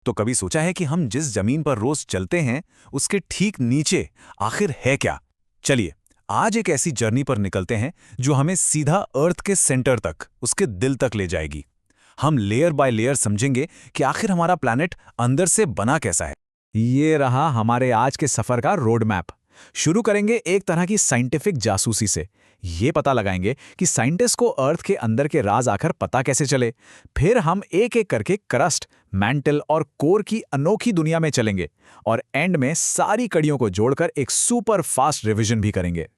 तो कभी सोचा है कि हम जिस जमीन पर रोज चलते हैं उसके ठीक नीचे आखिर है क्या? चलिए, आज एक ऐसी जर्नी पर निकलते हैं जो हमें सीधा अर्थ के सेंटर तक, उसके दिल तक ले जाएगी। हम लेयर बाय लेयर समझेंगे कि आखिर हमारा प्लैनेट अंदर से बना कैसा है। ये रहा हमारे आज के सफर का रोड मैप। शुरू करेंगे एक तरह की साइंटिफिक जासूसी से। ये पता लगाएंगे कि साइंटिस्ट को अर्थ के अंदर के राज आखिर पता कैसे चले। फिर हम एक एक करके क्रस्ट, मैंटल और कोर की अनोखी दुनिया में चलेंगे और एंड में सारी कड़ियों को जोड़कर एक सुपर फास्ट रिवीजन भी करेंगे।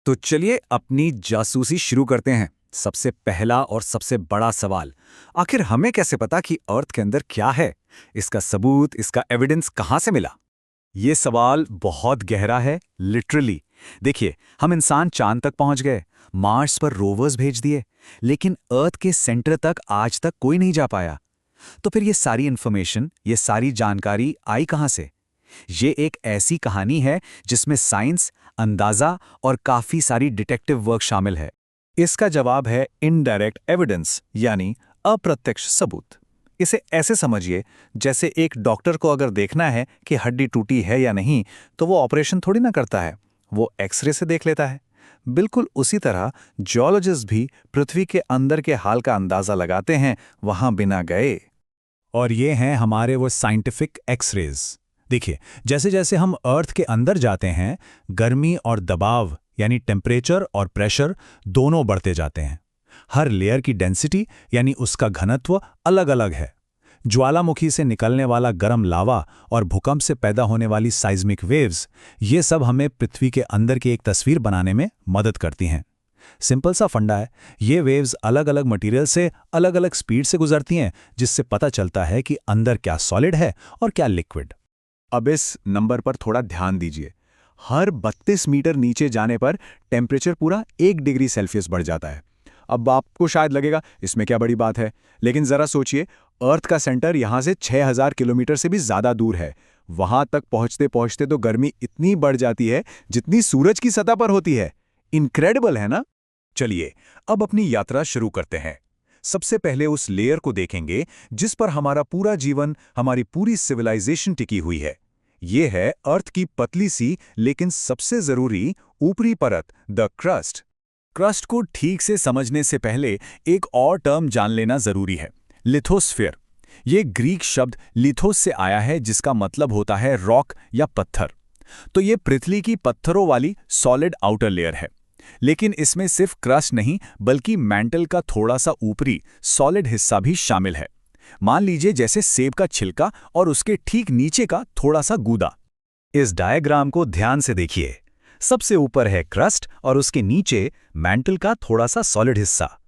तो चलिए अपनी जासूसी शुरू करते हैं। सबसे पहला और सबसे बड़ा सवाल, आखिर हमें कैसे पता कि अर्थ के अंदर क्या है? इसका सबूत, इसका एविडेंस कहाँ से मिला? ये सवाल बहुत गहरा है, लिटरली। देखिए, हम इंसान चांद तक पहुंच गए, मार्स पर रोवर्स भेज दिए, लेकिन अर्थ के सेंटर तक आज तक कोई नहीं जा पाया। तो फिर ये सारी इंफॉर्मेशन, ये सारी जानकारी आई कहां से? ये एक ऐसी कहानी है जिसमें साइंस, अंदाजा और काफी सारी डिटेक्टिव वर्क शामिल है। इसका जवाब है इनडायरेक्ट एविडेंस, यानी अप्रत्यक्ष सबूत। इसे ऐसे समझिए जैसे एक डॉक्टर को अगर देखना है कि हड्डी टूटी है या नहीं, तो वो ऑपरेशन थोड़ी ना करता है, वो एक्सरे से देख लेता है। बिल्कुल उसी तरह जियोलॉजिस्ट भी पृथ्वी के अंदर के हाल का अंदाजा लगाते हैं, वहां बिना गए। और ये हैं हमारे वो साइंटिफिक एक्सरेज। देखिए, जैसे जैसे हम अर्थ के अंदर जाते हैं, गर्मी और दबाव यानी टेम्परेचर और प्रेशर दोनों बढ़ते जाते हैं। हर लेयर की डेंसिटी यानी उसका घनत्व अलग अलग है। ज्वालामुखी से निकलने वाला गर्म लावा और भूकंप से पैदा होने वाली साइज्मिक वेव्स, ये सब हमें पृथ्वी के अंदर की एक तस्वीर बनाने में मदद करती हैं। सिंपल सा फंडा है, ये वेव्स अलग अलग मटेरियल से अलग अलग स्पीड से गुजरती हैं, जिससे पता चलता है कि अंदर क्या सॉलिड है और क्या लिक्विड। अब इस नंबर पर थोड़ा ध्यान दीजिए। हर 32 मीटर नीचे जाने पर टेम्परेचर पूरा 1 डिग्री सेल्सियस बढ़ जाता है। अब आपको शायद लगेगा इसमें क्या बड़ी बात है, लेकिन जरा सोचिए, अर्थ का सेंटर यहां से 6000 किलोमीटर से भी ज्यादा दूर है। वहां तक पहुंचते पहुंचते तो गर्मी इतनी बढ़ जाती है जितनी सूरज की सतह पर होती है। इनक्रेडिबल है ना? चलिए अब अपनी यात्रा शुरू करते हैं। सबसे पहले उस लेयर को देखेंगे जिस पर हमारा पूरा जीवन, हमारी पूरी सिविलाइजेशन टिकी हुई है। ये है अर्थ की पतली सी लेकिन सबसे जरूरी ऊपरी परत, द क्रस्ट। क्रस्ट को ठीक से समझने से पहले एक और टर्म जान लेना जरूरी है, लिथोस्फीयर। ये ग्रीक शब्द लिथोस से आया है, जिसका मतलब होता है रॉक या पत्थर। तो ये पृथ्वी की पत्थरों वाली सॉलिड आउटर लेयर है। लेकिन इसमें सिर्फ क्रस्ट नहीं, बल्कि मैंटल का थोड़ा सा ऊपरी सॉलिड हिस्सा भी शामिल है। मान लीजिए जैसे सेब का छिलका और उसके ठीक नीचे का थोड़ा सा गूदा। इस डायग्राम को ध्यान से देखिए। सबसे ऊपर है क्रस्ट और उसके नीचे मैंटल का थोड़ा सा सॉलिड हिस्सा।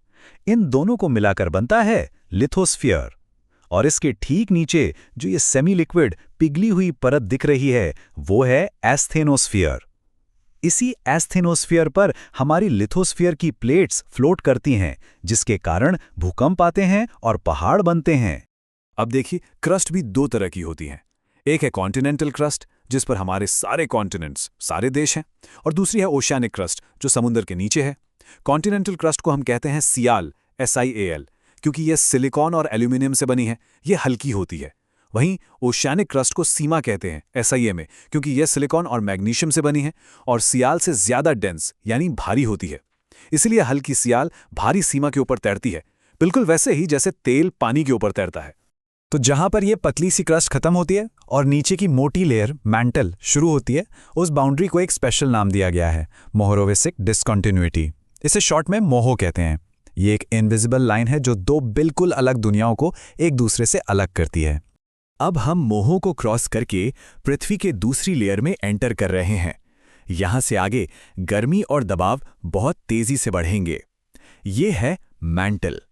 इन दोनों को मिलाकर बनता है लिथोस्फीयर। और इसके ठीक नीचे जो ये सेमी लिक्विड पिघली हुई परत दिख रही है, वो है एस्थेनोस्फीयर। इसी एस्थेनोस्फीयर पर हमारी लिथोस्फीयर की प्लेट्स फ्लोट करती हैं, जिसके कारण भूकंप आते हैं और पहाड़ बनते हैं। अब देखिए, क्रस्ट भी दो तरह की होती हैं। एक है कॉन्टिनेंटल क्रस्ट, जिस पर हमारे सारे कॉन्टिनेंट्स, सारे देश हैं, और दूसरी है ओशियानिक क्रस्ट, जो समुद्र के नीचे है। कॉन्टिनेंटल क्रस्ट को हम कहते हैं सियाल, SIAL, क्योंकि यह सिलिकॉन और एल्यूमिनियम से बनी है, यह हल्की होती है। वहीं ओशियानिक क्रस्ट को सीमा कहते हैं, SIA में, क्योंकि यह सिलिकॉन और मैग्नीशियम से बनी है और सियाल से ज्यादा डेंस यानी भारी होती है। इसलिए हल्की सियाल भारी सीमा के ऊपर तैरती है, बिल्कुल वैसे ही जैसे तेल पानी के ऊपर तैरता है। तो जहां पर यह पतली सी क्रस्ट खत्म होती है और नीचे की मोटी लेयर मैंटल शुरू होती है, उस बाउंड्री को एक स्पेशल नाम दिया गया है, मोहरोवेसिक डिसकंटिन्यूटी। इसे शॉर्ट में मोहो कहते हैं। ये एक इनविजिबल लाइन है जो दो बिल्कुल अलग दुनियाओं को एक दूसरे से अलग करती है। अब हम मोहो को क्रॉस करके पृथ्वी के दूसरी लेयर में एंटर कर रहे हैं। यहां से आगे गर्मी और दबाव बहुत तेजी से बढ़ेंगे। ये है मैंटल,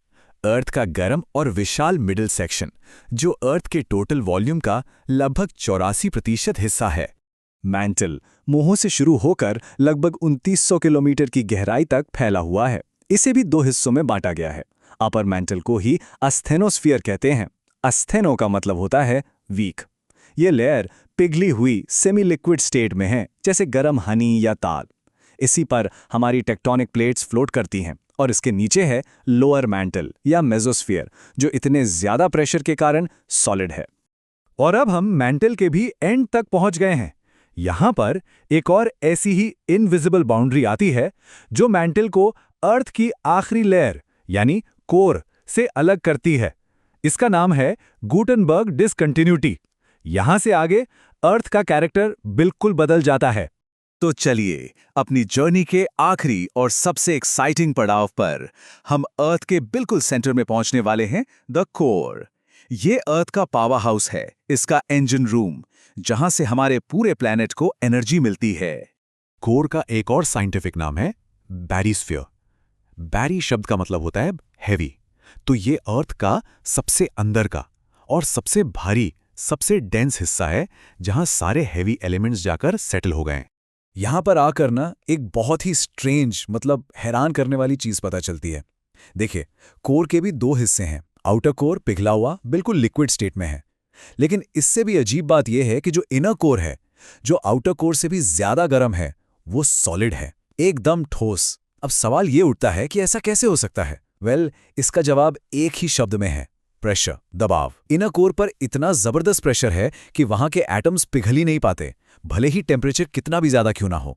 अर्थ का गर्म और विशाल मिडिल सेक्शन, जो अर्थ के टोटल वॉल्यूम का लगभग 84% हिस्सा है। मैंटल मोहो से शुरू होकर लगभग 2900 किलोमीटर की गहराई तक फैला हुआ है। इसे भी दो हिस्सों में बांटा गया है। अपर मैंटल को ही अस्थेनोस्फीयर कहते हैं। अस्थेनो का मतलब होता है वीक। ये लेयर पिघली हुई सेमी लिक्विड स्टेट में है, जैसे गर्म हनी या ताल। इसी पर हमारी टेक्टोनिक प्लेट्स फ्लोट करती हैं। और इसके नीचे है लोअर मैंटल या मेसोस्फीयर, जो इतने ज्यादा प्रेशर के कारण सॉलिड है। और अब हम मैंटल के भी एंड तक पहुंच गए हैं। यहां पर एक और ऐसी ही इनविजिबल बाउंड्री आती है जो मैंटल को अर्थ की आखिरी लेयर यानी कोर से अलग करती है। इसका नाम है गुटनबर्ग डिसकंटिन्यूटी। यहां से आगे अर्थ का कैरेक्टर बिल्कुल बदल जाता है। तो चलिए अपनी जर्नी के आखिरी और सबसे एक्साइटिंग पड़ाव पर हम अर्थ के बिल्कुल सेंटर में पहुंचने वाले हैं, द कोर। ये अर्थ का पावर हाउस है, इसका इंजन रूम, जहां से हमारे पूरे प्लेनेट को एनर्जी मिलती है। कोर का एक और साइंटिफिक नाम है बैरिस्फीयर। बैरी शब्द का मतलब होता है हैवी। तो ये अर्थ का सबसे अंदर का और सबसे भारी, सबसे डेंस हिस्सा है जहां सारे हैवी एलिमेंट्स जाकर सेटल हो गए। यहां पर आकर ना एक बहुत ही स्ट्रेंज मतलब हैरान करने वाली चीज पता चलती है। देखिए, कोर के भी दो हिस्से हैं। आउटर कोर पिघला हुआ बिल्कुल लिक्विड स्टेट में है, लेकिन इससे भी अजीब बात यह है कि जो इनर कोर है, जो आउटर कोर से भी ज्यादा गर्म है, वो सॉलिड है, एकदम ठोस। अब सवाल ये उठता है कि ऐसा कैसे हो सकता है? इसका जवाब एक ही शब्द में है, प्रेशर, दबाव। इनर कोर पर इतना जबरदस्त प्रेशर है कि वहां के एटम्स पिघल ही नहीं पाते, भले ही टेम्परेचर कितना भी ज्यादा क्यों ना हो।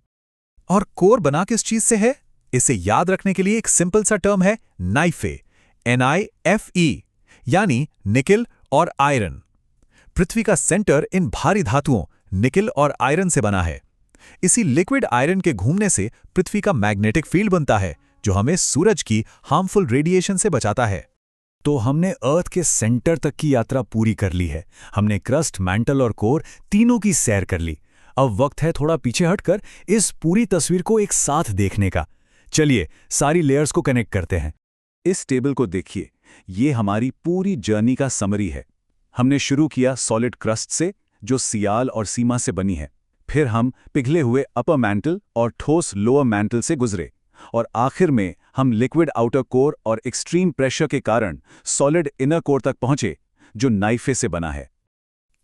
और कोर बना किस चीज से है? इसे याद रखने के लिए एक सिंपल सा टर्म है नाइफे, NiFe, यानी निकिल और आयरन। पृथ्वी का सेंटर इन भारी धातुओं निकिल और आयरन से बना है। इसी लिक्विड आयरन के घूमने से पृथ्वी का मैग्नेटिक फील्ड बनता है, जो हमें सूरज की हार्मफुल रेडिएशन से बचाता है। तो हमने अर्थ के सेंटर तक की यात्रा पूरी कर ली है। हमने क्रस्ट, मैंटल और कोर तीनों की सैर कर ली। अब वक्त है थोड़ा पीछे हटकर इस पूरी तस्वीर को एक साथ देखने का। चलिए सारी लेयर्स को कनेक्ट करते हैं। इस टेबल को देखिए, ये हमारी पूरी जर्नी का समरी है। हमने शुरू किया सॉलिड क्रस्ट से, जो सियाल और सीमा से बनी है। फिर हम पिघले हुए अपर मैंटल और ठोस लोअर मैंटल से गुजरे, और आखिर में हम लिक्विड आउटर कोर और एक्सट्रीम प्रेशर के कारण सॉलिड इनर कोर तक पहुंचे, जो नाइफे से बना है।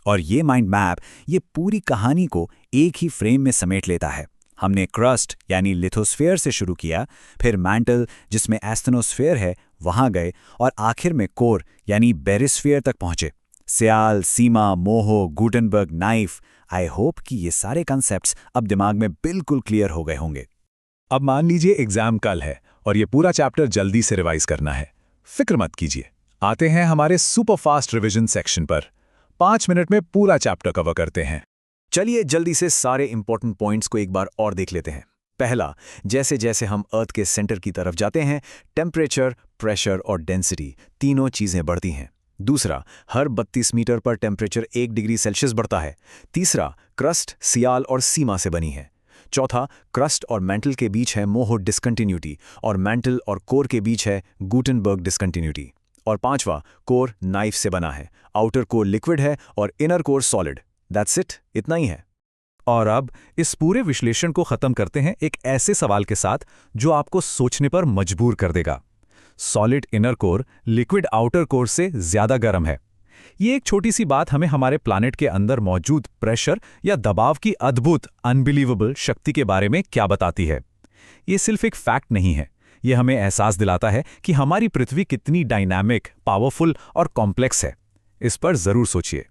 और ये माइंड मैप ये पूरी कहानी को एक ही फ्रेम में समेट लेता है। हमने क्रस्ट यानी लिथोस्फीयर से शुरू किया, फिर मैंटल जिसमें एस्थेनोस्फीयर है वहां गए, और आखिर में कोर यानी बेरिस्फीयर तक पहुंचे। सियाल, सीमा, मोहो, गुटनबर्ग, नाइफ। आई होप कि ये सारे कॉन्सेप्ट्स अब दिमाग में बिल्कुल क्लियर हो गए होंगे। अब मान लीजिए एग्जाम कल है और ये पूरा चैप्टर जल्दी से रिवाइज करना है। फिक्र मत कीजिए, आते हैं हमारे सुपर फास्ट रिवीजन सेक्शन पर। 5 मिनट में पूरा चैप्टर कवर करते हैं। चलिए जल्दी से सारे इंपॉर्टेंट पॉइंट्स को एक बार और देख लेते हैं। पहला, जैसे जैसे हम अर्थ के सेंटर की तरफ जाते हैं, टेम्परेचर, प्रेशर और डेंसिटी तीनों चीजें बढ़ती हैं। दूसरा, हर 32 मीटर पर टेम्परेचर 1 डिग्री सेल्सियस बढ़ता है। तीसरा, क्रस्ट सियाल और सीमा से बनी है। चौथा, क्रस्ट और मैंटल के बीच है मोहो डिसकंटिन्यूटी, और मैंटल और कोर के बीच है गुटनबर्ग डिसकंटिन्यूटी। और पांचवा, कोर नाइफ से बना है, आउटर कोर लिक्विड है और inner core solid. That's it, इतना ही है। और अब इस पूरे विश्लेषण को खत्म करते हैं एक ऐसे सवाल के साथ जो आपको सोचने पर मजबूर कर देगा। Solid inner core liquid outer core से ज्यादा गर्म है। ये एक छोटी सी बात हमें हमारे प्लैनेट के अंदर मौजूद प्रेशर या दबाव की अद्भुत अनबिलीवेबल शक्ति के बारे में क्या बताती है? ये सिर्फ एक फैक्ट नहीं है, ये हमें एहसास दिलाता है कि हमारी पृथ्वी कितनी डायनामिक, पावरफुल और कॉम्प्लेक्स है। इस पर जरूर सोचिए।